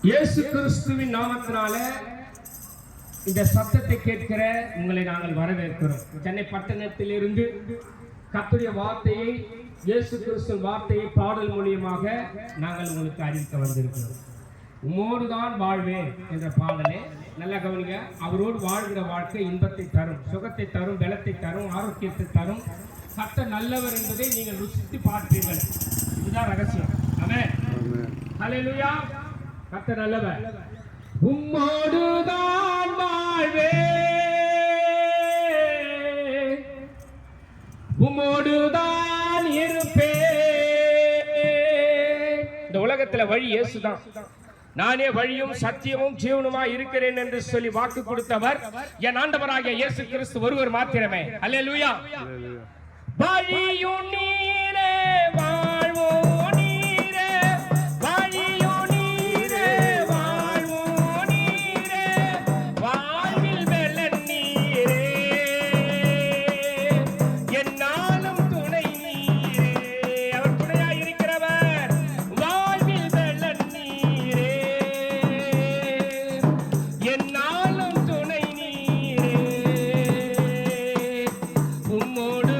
இயேசு கிறிஸ்துவின் நாமத்தினால இந்த சத்தத்தை கேட்கிற உங்களை நாங்கள் வரவேற்கிறோம். சென்னை பட்டணத்திலிருந்து கர்த்தருடைய வார்த்தையை, இயேசு கிறிஸ்து வார்த்தையை பாடல் மூலியமாக நாங்கள் உங்களுக்கு அறிவிக்க வந்திருக்கிறோம். உம்மோடு தான் வாழ்வேன் என்ற பாடலே நல்லா கவனிங்க. அவரோடு வாழ்கிற வாழ்க்கை இன்பத்தை தரும், சுகத்தை தரும், பலத்தை தரும், ஆரோக்கியத்தை தரும். கர்த்தர் நல்லவர் என்பதை நீங்கள் ருசித்து பார்ப்பீர்கள். இதுதான் ரகசியம். ஆமென். ஹல்லேலூயா. கர்த்தர் நல்லவர். உம்மோடு தான் வாழ்வேன், உம்மோடு தான் இருப்பேன். இந்த உலகத்துல வழி இயேசுதான். நானே வழியும் சத்தியமும் ஜீவனுமாய் இருக்கிறேன் என்று சொல்லி வாக்கு கொடுத்தவர் என் ஆண்டவராகிய இயேசு கிறிஸ்து ஒருவர் மாத்திரமே. அல்லேலூயா. வழியும் நீரே, வாழ்வோம் நீரே, வழியும் நீரே, வாழ்வோம் நீரே, வாழ்வில் வெள்ளம் நீரே, என்னாலும் துணை நீரே. அவர் துணையாய் இருக்கிறவர். வாழ்வில் வெள்ளம் நீரே, என்னாலும் துணை நீரே. உம்மோடு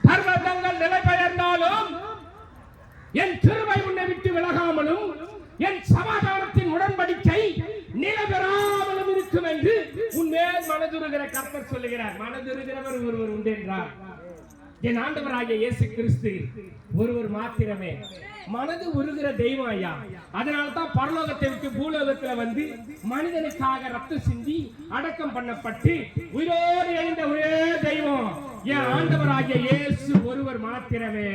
பர்வதங்கள் நிலை பெயர்ந்தாலும் என் கிருபை உன்னை விட்டு விலகாமலும் என் சமாதானத்தின் உடன்படிக்கை நிலைபெறாமலும் இருக்கும் என்று உன்மேல் மனதுருகிற கர்த்தர் சொல்லுகிறார். மனதுருகிறவர் ஒருவர் உண்டு என்றார். என் ஆண்டவராகிய இயேசு கிறிஸ்து ஒருவர் மாத்திரமே மனது உருகிற தெய்வம் ஐயா. அதனால்தான் பரலோகத்தை விட்டு பூலோகத்துல வந்து மனிதனுக்காக ரத்தம் சிந்தி அடக்கம் பண்ணப்பட்டு உயிரோடு எழுந்த ஒரே தெய்வம் என் ஆண்டவராகிய இயேசு ஒருவர் மாத்திரமே.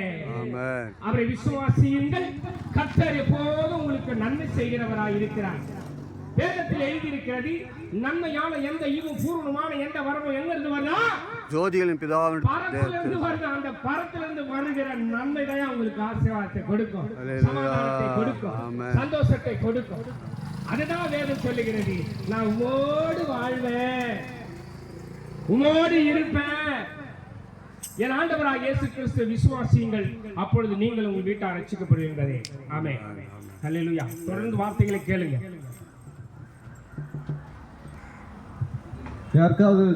அவரை விசுவாசியுங்கள். கர்த்தர் எப்போதும் உங்களுக்கு நன்மை செய்கிறவராய் இருக்கிறார். வேதத்தில் எழுதியிருக்கிறது, நன்மையான எந்த ஈவும் பூர்வமான எந்த வரமும் எங்க இருந்து வருதா? ஜோதிகளின் பிதாவின் பரத்திலிருந்து வருது. அந்த பரத்திலிருந்து வருகிற நன்மை தான் உங்களுக்கு ஆசீர்வாதத்தை கொடுக்கும், சமாதானத்தை கொடுக்கும், சந்தோஷத்தை கொடுக்கும். அதுதான் வேதம் சொல்லுகிறது. நான் உம்மோடு வாழ்வேன், உம்மோடு இருப்பேன். என் ஆண்டவராகிய இயேசு கிறிஸ்து விசுவாசியுங்கள், அப்பொழுது நீங்கள் உங்கள் வீட்டார் ரட்சிக்கப்படுவீர்களே. ஆமென். ஹல்லேலூயா. தொடர்ந்து வார்த்தைகளை கேளுங்க. யாருக்காவது